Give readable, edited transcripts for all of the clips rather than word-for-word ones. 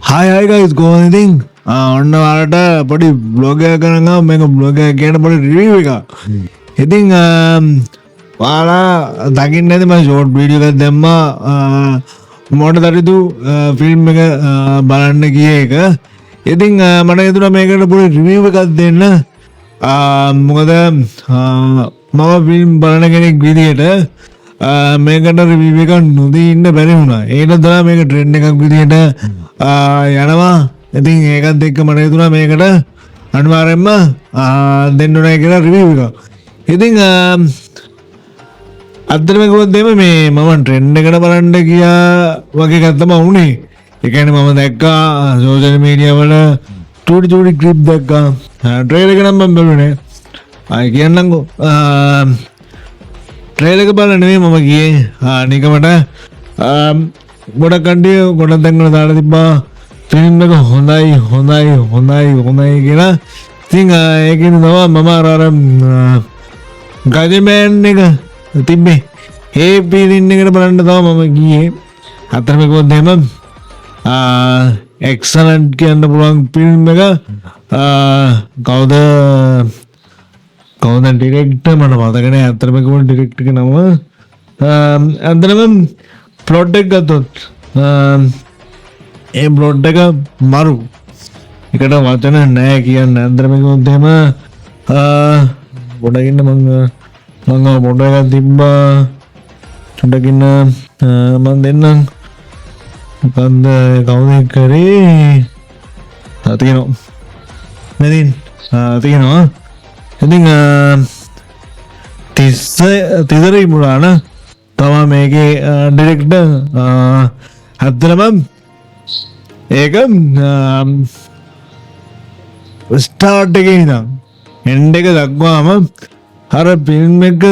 Hi guys, කොහොමද ඉතින්? ඔන්න ඔයාලට පොඩි බ්ලොග් එකක් කරනවා මේක බ්ලොග් එක කියන පොඩි රිවිව් එකක්. ඉතින් ඔයාලා දකින්න ඇති මම ෂෝට් වීඩියෝ එකක් දැම්මා මොකට දරිදු ෆිල්ම් එක බලන්න ගිය එක. ඉතින් මට හිතුණා මේකට පොඩි රිවිව් එකක් දෙන්න. මොකද මම ෆිල්ම් බලන කෙනෙක් විදියට මේකට රිවිව් එකක් නොදී ඉන්න බැරි වුණා. ඒකට තමයි මේක ට්‍රෙන්ඩ් එකක් විදියට යනවා. ඉතින් ඒකත් එක්ක මට හිතුණා මේකට අනිවාර්යෙන්ම දෙන්න ඕනේ කියලා රිවිව් එකක්. ඉතින් අත්‍තරම කිව්වොත් මේ මම ට්‍රෙන්ඩ් එකට බලන්න ගියා වගේ එකක් තමයි වුනේ. ඒ කියන්නේ මම දැක්කා සෝෂල් මීඩියා වල චූටි ක්ලිප් දැක්කා. ට්‍රේලර් එක නම් මම බැලුවේ නෑ. කියන්නම්කෝ ට්‍රේලර් එක බලන්න නෙමෙයි මම ගියේ. නිකමට ගොඩක් කණ්ඩිය ගොඩක් තැන්වල දාලා තිබ්බා ෆිල්ම් එක හොඳයි කියලා. ඉතින් ඒකෙන් තමයි මම අර ගජමෑන් එක තිබ්බේ. ඒ ෆිල්ම් එකට බලන්න තමයි මම ගියේ. අතරම කිව්වොත් එහෙම එක්සලන්ට් කියන්න පුළුවන් ෆිල්ම් එක. කවුද ඩිරෙක්ටර් මට මතක නෑ. අතරම කිව්වොත් ඩිරෙක්ටර් ගේ නම අතරම ප්ලොට් එක ගත්තොත් ඒ ප්ලොට් එක මරු. එකට වචන නෑ කියන්න. අතරම කිව්වොත් එහෙම පොඩකින්න මම පොඩ එකක් තිබ්බා චුට්ටකින්න මම දෙන්නම්. මොකන්ද කවුද කරේ තියෙනවා මෙදින් තියෙනවා. ඉතින් තිසරි මුලාන තමා මේකේ ඩිරෙක්ටර්. ඇත්තටම ඒක ස්ටාර්ට් එකේ ඉඳන් එන්ඩ් එක දක්වාම අර ෆිල්ම් එක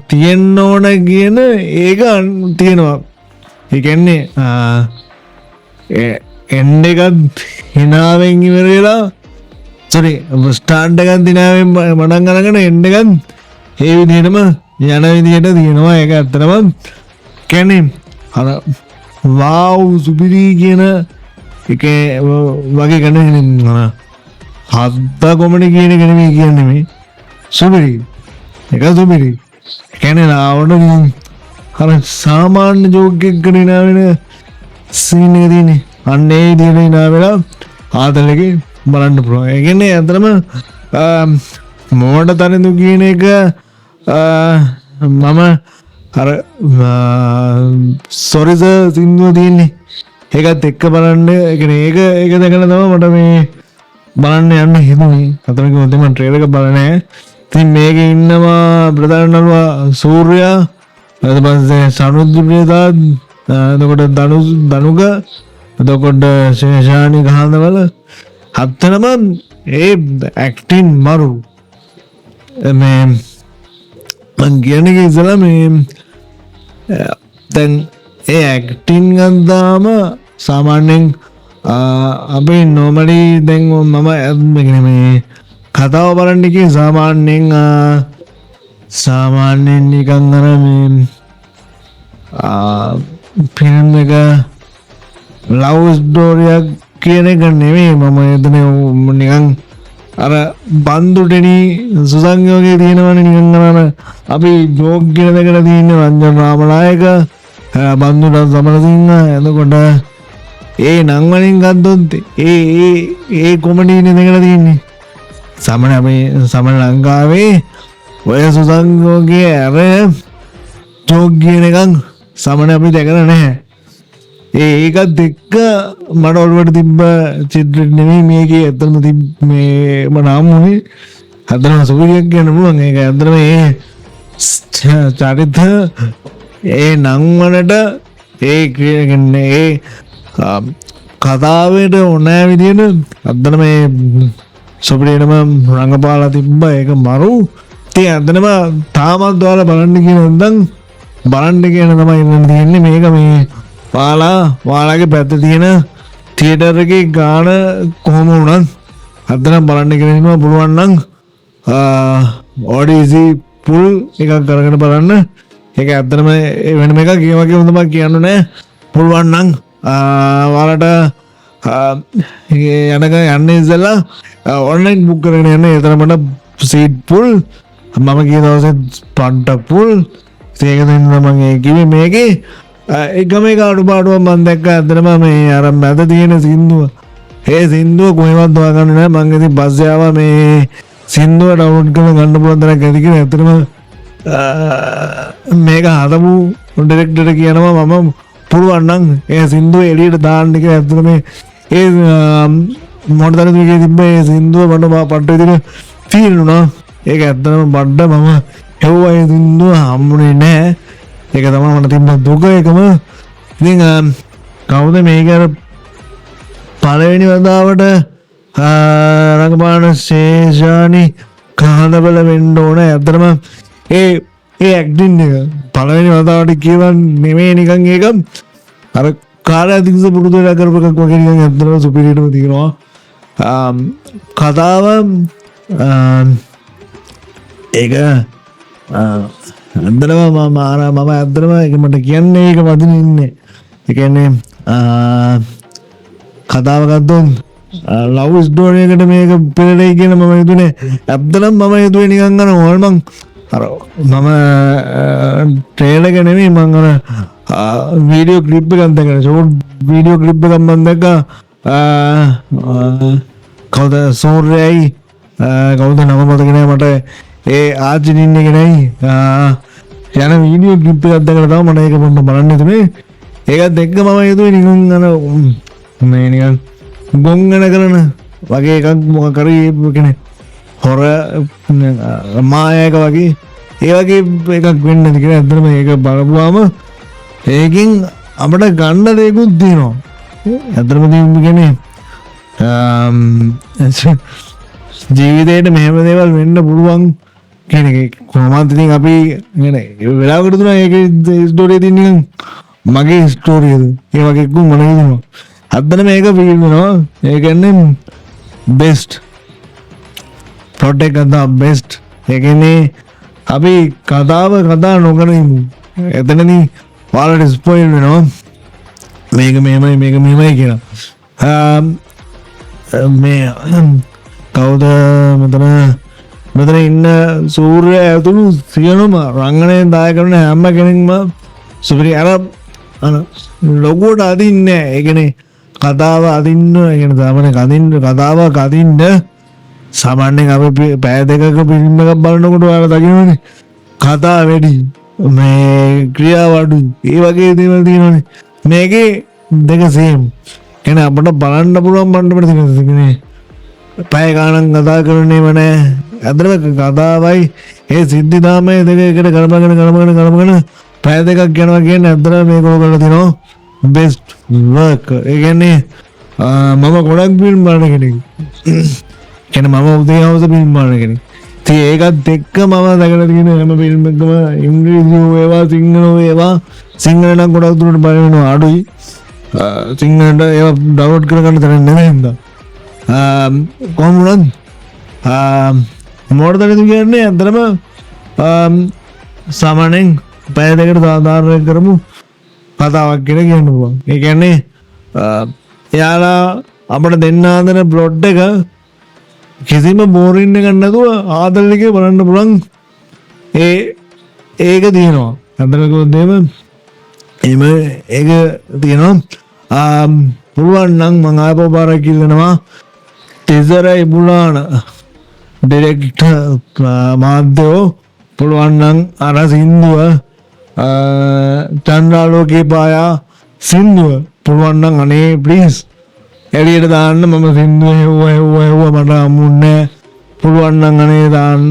තියෙන්න ඕන කියන ඒක තියෙනවා. ඒ කියන්නේ එන්ඩ් එකත් හිනාවෙන් ඉවර වෙලා ස්ටාර්ට් එකත් හිනාවෙන් පටන් අරගෙන එන්ඩ් එකත් ඒ විදිහටම යන විදිහට තියෙනවා. ඒක ඇත්තටම කියන්නේ අර වාව් සුපිරි කියන එක වගේ ගන්න හද්ද කොමඩි කියන එක නෙමෙයි කියන්නේ මේ සුපිරි එක සුපිරි කියන්නේ නාවට අර සාමාන්‍ය ජෝක් එකකට ඉනා වෙන සීන් එක තියෙන්නේ. අන්න ඒ විදිහට ඉනා වෙලා ආතලකින් බලන්න පුළුවන්. ඒ කියන්නේ අතරම මොඩ තනින්දු කියන එක මම අර සොරිස සින්දුව තියෙන්නේ ඒකත් එක්ක බලන්න. ඒ කියන්නේ ඒක දැකලා තමයි මට මේ බලන්න යන්න හිතුනේ. අතරම කිව්වොත් මම ට්‍රේලර් එක බලන්නේ නැහැ. ඉතින් මේකේ ඉන්නවා ප්‍රධාන නළුවා සූර්යා, ඊට පස්සේ සනුජ් ප්‍රේතාත්, එතකොට දනුක, එතකොට ශේෂානි ගහනවල හතරම ඒ ඇක්ටින් මරු. මේ මං කියන්නේ ඉතලා මේ දැන් ඒ ඇක්ටින් ගන්දාම සාමාන්‍යයෙන් අපි නොමලි දැන් මම මේ කතාව බලන්න කිය සාමාන්‍යයෙන් නිකන් අර මේ ෆිල්ම් එක ලව් ස්ටෝරියක් කියන එක නෙමෙයි. මම එතන නිකන් අර බන්දුටෙනි සුසංයෝගයේ තියෙනවනේ නිකන් අර අපි ජෝක් කියන දෙකට තියෙන රංජන් රාමනායක බන්දුට සමරසිංහ. එතකොට ඒ නම් වලින් ගත්තොත් ඒ කොමඩි නේ දෙකට තියෙන්නේ. සමන අපේ සමන ලංකාවේ ඔය සුසංයෝගයේ අර ජෝක් කියන එකක් සමන අපි දැකලා නැහැ. ඒකත් එක්ක මට ඔළුවට තිබ්බ චිත්‍රෙ නෙමෙයි මේකේ ඇත්තම මේ මනාම උනේ. හදන සුපිරියක් කියන්න පුළුවන්. ඒක ඇත්තම ඒ චරිත ඒ නම් වලට ඒ කියන්නේ ඒ කතාවට ඕනෑ විදියට ඇත්තම මේ සුපිරියටම රංගපාලා තිබ්බ. ඒක මරු. ඉතින් ඇත්තම තාමත් ඔයාලා බලන්න කියන උන්දන් බලන්න කියන තමයි ඉන්න තියෙන්නේ. මේක මේ ඔයාලගේ පැත්තේ තියෙන තියටර් එකේ ගාන කොහොම වුණත් අදනම් බලන්න කියලා පුළුවන් නම් ඔඩීසි පුල් එකක් කරගෙන බලන්න. ඒක ඇත්තටම වෙනම එකක් වගේ හොඳම කියන්න නෑ. පුළුවන් නම් ඔයාලට යනක යන්න ඉස්සෙල්ලා ඔන්ලයින් බුක් කරගෙන යන්න. එතරම්ම සීට් ෆුල්. මම ගිය දවසේ පන්ට ෆුල්. ඒක දෙන්න මම කිව්වේ මේකේ එකම එක අඩුපාඩුවක් මම දැක්කා. ඇත්තටම මේ අර මැද තියෙන සින්දුව. ඒ සින්දුව කොහෙවත් හොයාගන්න නෑ. මම ඉතින් පස්සේ ආවා මේ සින්දුව ඩවුන්ලෝඩ් කරලා ගන්න පුළුවන් තරක් ඇති කියලා. ඇත්තටම මේක හදපු ඩිරෙක්ටර් කියනවා මම පුළුවන් නම් ඒ සින්දුව එළියට දාන්න කියලා. ඇත්තටම ඒ මොඩතරද මේකේ තිබ්බ ඒ සින්දුව මට පට්ට විදිහට ෆීල් වුණා. ඒක ඇත්තටම බඩ මම හෙව්වා ඒ සින්දුව හම්බුනේ නෑ. ඒක තමයි මට තිබ්බ දුක එකම. ඉතින් කවුද මේක අර පළවෙනි වතාවට රංගපාන ශේෂානි කහදබල වෙන්න ඕන. ඇත්තටම ඒ ඇක්ටින් එක පළවෙනි වතාවට කියවන් නෙමෙයි නිකන් ඒක අර කාර්යදික්ෂ පුරුදු වෙලා කරපු එකක් වගේ නිකන් ඇත්තටම සුපිරියටම තියෙනවා. කතාව ඒක ඇත්තටම මම ඇත්තටම ඒක මට කියන්නේ ඒක වදින ඉන්නේ. ඒ කියන්නේ කතාව ගත්තොත් ලව් ස්ටෝරි එකට මේක පෙරලෙයි කියන මම හිතුනේ. ඇත්තටම මම හිතුවේ නිකන් අර ඕල්මන් අර මම ට්‍රේලර් එක නෙමෙයි මම අර වීඩියෝ ක්ලිප් එකක් දැක්කා. ෂෝට් වීඩියෝ ක්ලිප් එකක් මම දැක්කා. කවුද සෝර්යයි කවුද නම මතක නෑ මට. ඒ ආජිනින් එක නයි යන වීඩියෝ ක්ලිප් එකක් දැකලා තමයි මම ඒක පොඩ්ඩක් බලන්න හිතුනේ. ඒකත් එක්ක මම හිතුවේ නිකන් අර මේ නිකන් ගොංගන කරන වගේ එකක් මොකක් කරේ කෙනෙක් හොර මායක වගේ ඒ වගේ එකක් වෙන්න ඇති කියලා. ඇත්තටම ඒක බලපුවාම ඒකෙන් අපිට ගන්න දෙයක්ත් තියෙනවා. ඇත්තටම කියන්නේ ජීවිතේට මෙහෙම දේවල් වෙන්න පුළුවන් කියන එක කොහොමද ඉතින් අපි කියන්නේ වෙලාවකට තුන ඒකේ ස්ටෝරිය තියෙන නිකන් මගේ ස්ටෝරියද ඒ වගේ එකක් මම හිතනවා. අද්දන මේක ෆීල් වෙනවා. ඒ කියන්නේ බෙස්ට් ප්‍රොටෙක්ට් කරන බෙස්ට්. ඒ කියන්නේ අපි කතා නොකර ඉමු. එතනදී ඔයාලට ස්පොයිල් වෙනවා මේක මෙහෙමයි කියලා. මේ කවුද මෙතන ඉන්න සූර්ය ඇතුළු සියලුම රංගනයෙන් දායක කරන හැම කෙනෙක්ම සුපිරි අර ලොකුවට අදින්නේ. ඒ කියන්නේ කතාව අදින්න කියන සාමාන්‍ය කතාවක් අදින්න සාමාන්‍යයෙන් අපි පැය දෙකක ෆිල්ම් එකක් බලනකොට ඔයාලා දකින්නනේ කතා වැඩි මේ ක්‍රියාව අඩු ඒ වගේ දේවල් තියෙනවානේ. මේකේ දෙක සේම්. කියන්නේ අපිට බලන්න පුළුවන් බණ්ඩ තියෙන්නේ පැය ගානක් කතා කරන්නේම නැහැ. ඇත්තටම කතාවයි ඒ සිද්ධාමය දෙක එකට කරමගෙන පැය දෙකක් යනවා කියන්නේ ඇත්තටම මේක ඔයගොල්ලෝ දිනෝ බෙස්ට් වර්ක්. ඒ කියන්නේ මම ගොඩක් ෆිල්ම් බලන කෙනෙක්. කියන්නේ මම උදේ හවස ෆිල්ම් බලන කෙනෙක්. ඉතින් ඒකත් එක්ක මම දැකලා තියෙන හැම ෆිල්ම් එකකම ඉංග්‍රීසි වේවා සිංහල වේවා සිංහල නම් ගොඩක් දුරට බලනවා අඩුයි. සිංහලට ඒවා ඩවුන්ලෝඩ් කරගන්න තරම් නෙමෙයි හින්දා. කොහොම වුණත් මොඩතරද කියන්නේ ඇත්තටම සාමාන්‍යයෙන් පැය දෙකට සාධාරණ කරමු කතාවක් කියලා කියන්න පුළුවන්. ඒ කියන්නේ එයාලා අපිට දෙන්න හදන ප්ලොට් එක කිසිම බෝරින් එකක් නැතුව ආදරණිකේ බලන්න පුළුවන්. ඒක තියෙනවා. ඇත්තටම එහෙම ඒක තියෙනවා. පුළුවන් නම් මම ආපහු පාරක් කියනවා තිසරයි බුලාන ඩිරෙක්ටර් මාධ්‍යෝ පුළුවන් නම් අර සින්දුව චන්ද්‍රාලෝකේ පායා සින්දුව පුළුවන් නම් අනේ ප්ලීස් එළියට දාන්න. මම සින්දුව හෙව්වා මට අමුන්නේ පුළුවන් නම් අනේ දාන්න.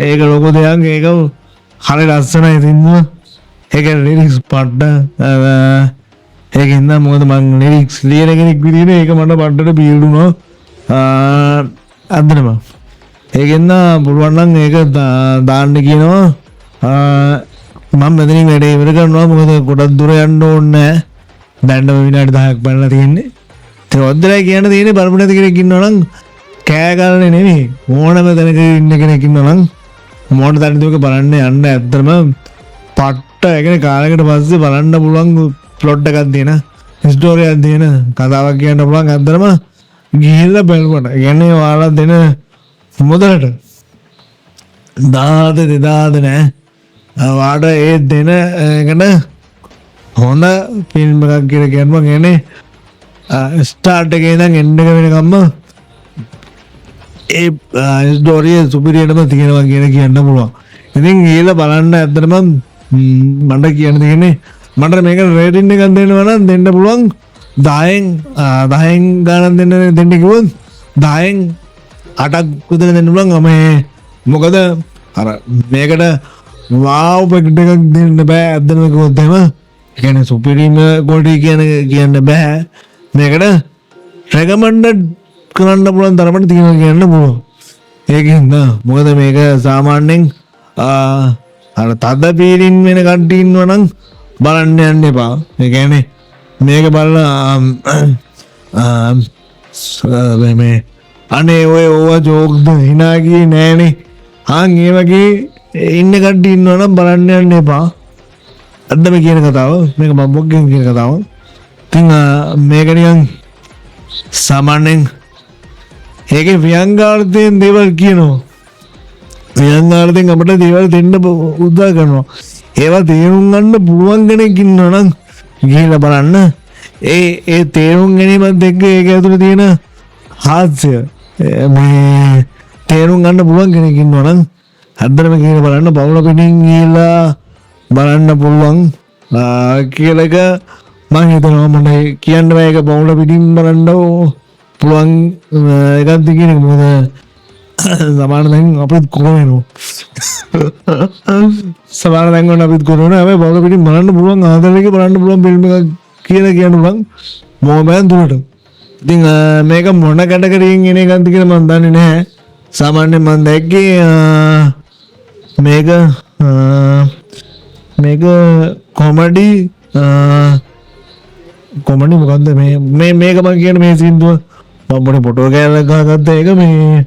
ඒක ලොකු දෙයක්. ඒක හරි ලස්සනයි සින්දුව. ඒක ලිරික්ස් පට්ට ඒකින්ද මොකද මං ලිරික්ස් ලියන කෙනෙක් විදිහට ඒක මට පට්ටට බීල්ුණා. අදනම ඒකින්ද පුළුවන් නම් ඒක දාන්න කියනවා. මම මෙතනින් වැඩේ ඉවර කරනවා. මොකද ගොඩක් දුර යන්න ඕනේ නැහැ. දැන් විනාඩි 10ක් බලලා තියෙන්නේ. ඒක ඔද්දලයි කියන්න තියෙන්නේ. බලපු නැති කෙනෙක් ඉන්නවා නම් කෑ ගන්නනේ නෙමෙයි. ඕනම තැනක ඉන්න කෙනෙක් ඉන්නවා නම් මොන තැනදීක බලන්න යන්න. ඇත්තටම පට්ට ඒ කියන්නේ කාලයකට පස්සේ බලන්න පුළුවන් ප්ලොට් එකක් දෙන ස්ටෝරියක් දෙන කතාවක් කියන්න පුළුවන් ඇත්තටම ගිහිල්ලා බලන්න. කියන්නේ ඔයාලා දෙන මුදලට 1000 නෑ. වාට ඒ දෙන එකට හොඳ ෆිල්ම් එකක් කියලා කියන්න කියන්නේ ස්ටාර්ට් එකේ ඉඳන් එන්ඩ් එක වෙනකම්ම ඒ ස්ටෝරිය සුපිරියටම තියෙනවා කියලා කියන්න පුළුවන්. ඉතින් ගිහලා බලන්න ඇත්තටම මට කියන්න තියෙන්නේ මට මේක රේටින් එකක් දෙනවා නම් දෙන්න පුළුවන් 10න් ගානක් දෙන්න කිව්වොත් 10න් 8ක් විතර දෙන්න පුළුවන්. මේ මොකද අර මේකට වාව් පැකට් එකක් දෙන්න බෑ ඇත්තටම කිව්වොත් එහෙම. ඒ කියන්නේ සුපිරිම ක්වොලිටි කියන්න බෑ. මේකට රෙකමන්ඩඩ් කරන්න පුළුවන් තරමට තියෙනවා කියන්න පුළුවන්. ඒකින්ද මොකද මේක සාමාන්‍යයෙන් අර තද පීරින් වෙන කට්ටිය ඉන්නවා නම් බලන්න යන්න එපා. ඒ කියන්නේ මේක බලලා මේ අනේ ඔය ඕවා ජෝක්ද hina ගියේ නෑනේ. ඒ වගේ ඉන්න කට්ටිය ඉන්නවා නම් බලන්න යන්න එපා. අදම කියන කතාව මේක මම මොකෙන් කියන කතාව. ඉතින් මේක නිකන් සාමාන්‍යයෙන් ඒකේ ව්‍යංගාර්ථයෙන් දේවල් කියනවා. ව්‍යංගාර්ථයෙන් අපිට දේවල් දෙන්න උදා කරනවා. ඒවා තේරුම් ගන්න පුළුවන් කෙනෙක් ඉන්නවා නම් ගිහිල්ලා බලන්න. ඒ තේරුම් ගැනීමත් එක්ක ඒක ඇතුලේ තියෙන හාස්‍ය මේ තේරුම් ගන්න පුළුවන් කෙනෙක් ඉන්නවා නම් හදරම ගිහිල්ලා බලන්න. බවුල පිටින් ගිහිල්ලා බලන්න පුළුවන් කියලා එක මම හිතනවා. මට කියන්න බෑ ඒක බවුල පිටින් බලන්න පුළුවන් එකක්ද කියන එක. මොකද සමාන දැන් අපිත් කොහොමද සමාන දැන් වුණ අපිත් කොහොමද හැබැයි බවුල පිටින් බලන්න පුළුවන් ආදරේක බලන්න පුළුවන් ෆිල්ම් එකක් කියලා කියන්න පුළුවන් මොබයිල් දුරට. ඉතින් මේක මොන කැටගරියෙන් එන එකක්ද කියලා මම දන්නේ නැහැ. සාමාන්‍යයෙන් මම දැක්කේ මේක කොමඩි මොකක්ද මේක මම කියන මේ සින්දුව මම පොඩි ෆොටෝ කෑල්ලක් ගහගත්ත එක මේ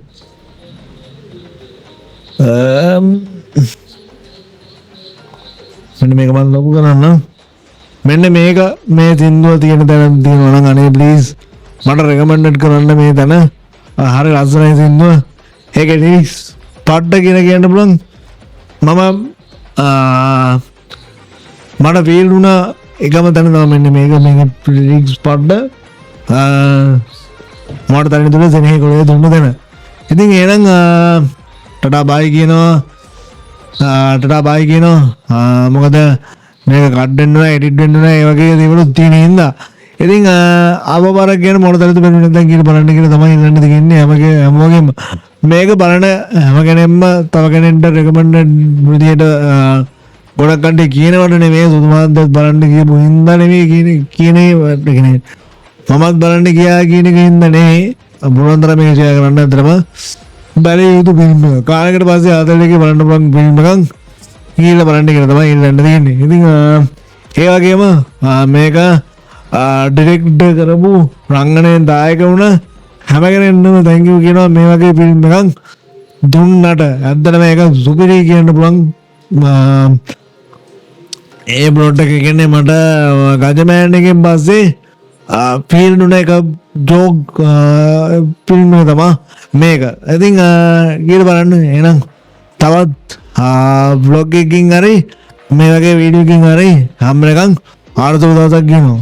මෙන්න මේක මම ලොකු කරන්න. මෙන්න මේක මේ සින්දුව තියෙන තැන තියෙනවා නම් අනේ ප්ලීස් මට රෙකමන්ඩඩ් කරන්න මේ තැන. හරි ලස්සනයි සින්දුව. ඒකේ ලිරික්ස් පඩ්ඩ කියලා කියන්න පුළුවන්. මට ෆීල් වුණා එකම තැන තමයි මෙන්න මේක ලිරික්ස් පඩ්ඩ මට තනින් දුන්න සෙනෙහ කොලේ දුන්න තැන. ඉතින් එහෙනම් ටටා බයි කියනවා මොකද මේක කට් වෙන්න ඕන එඩිට් වෙන්න ඕන ඒ වගේ දේවලුත් තියෙන හින්දා. ඉතින් ආවපාරක් කියන මොන තරද බැලුවේ නැත්නම් කියලා බලන්න කියලා තමයි ඉන්නද කියන්නේ. හැමෝගෙම මේක බලන හැම කෙනෙක්ම තව කෙනෙක්ට රෙකමන්ඩඩ් විදියට ගොඩක් කණ්ඩේ කියනවට නෙමෙයි සුදුමාද්දත් බලන්න කියපු හින්දා නෙමෙයි කියන්නේ මමත් බලන්න ගියා කියන එක හින්දා නෙමෙයි. බුලන්තර මේක ෂෙයා කරන්න අතරම බැලේ යුතු ෆිල්ම් එක. කාලයකට පස්සේ ආදරේකේ බලන්න පුළුවන් ෆිල්ම් එකක් කියලා බලන්න කියලා තමයි ඉල්ලන්න තියෙන්නේ. ඉතින් ඒ වගේම මේක ඩිරෙක්ට් කරපු රංගනයෙන් දායක වුණ හැම කෙනෙක්ටම thank you කියනවා මේ වගේ ෆිල්ම් එකක් දුන්නට. ඇත්තටම මේක සුපිරි කියන්න පුළුවන්. ඒ ප්ලොට් එක කියන්නේ මට ගජමෑන් එකෙන් පස්සේ ෆීල් වුණ එක ජෝක් ෆිල්ම් එක තමයි මේක. ඉතින් ගිහලා බලන්න. එහෙනම් තවත් vlog එකකින් හරි මේ වගේ වීඩියෝ එකකින් හරි හැම එකක් ආරතෝ දවසක් ගියනවා.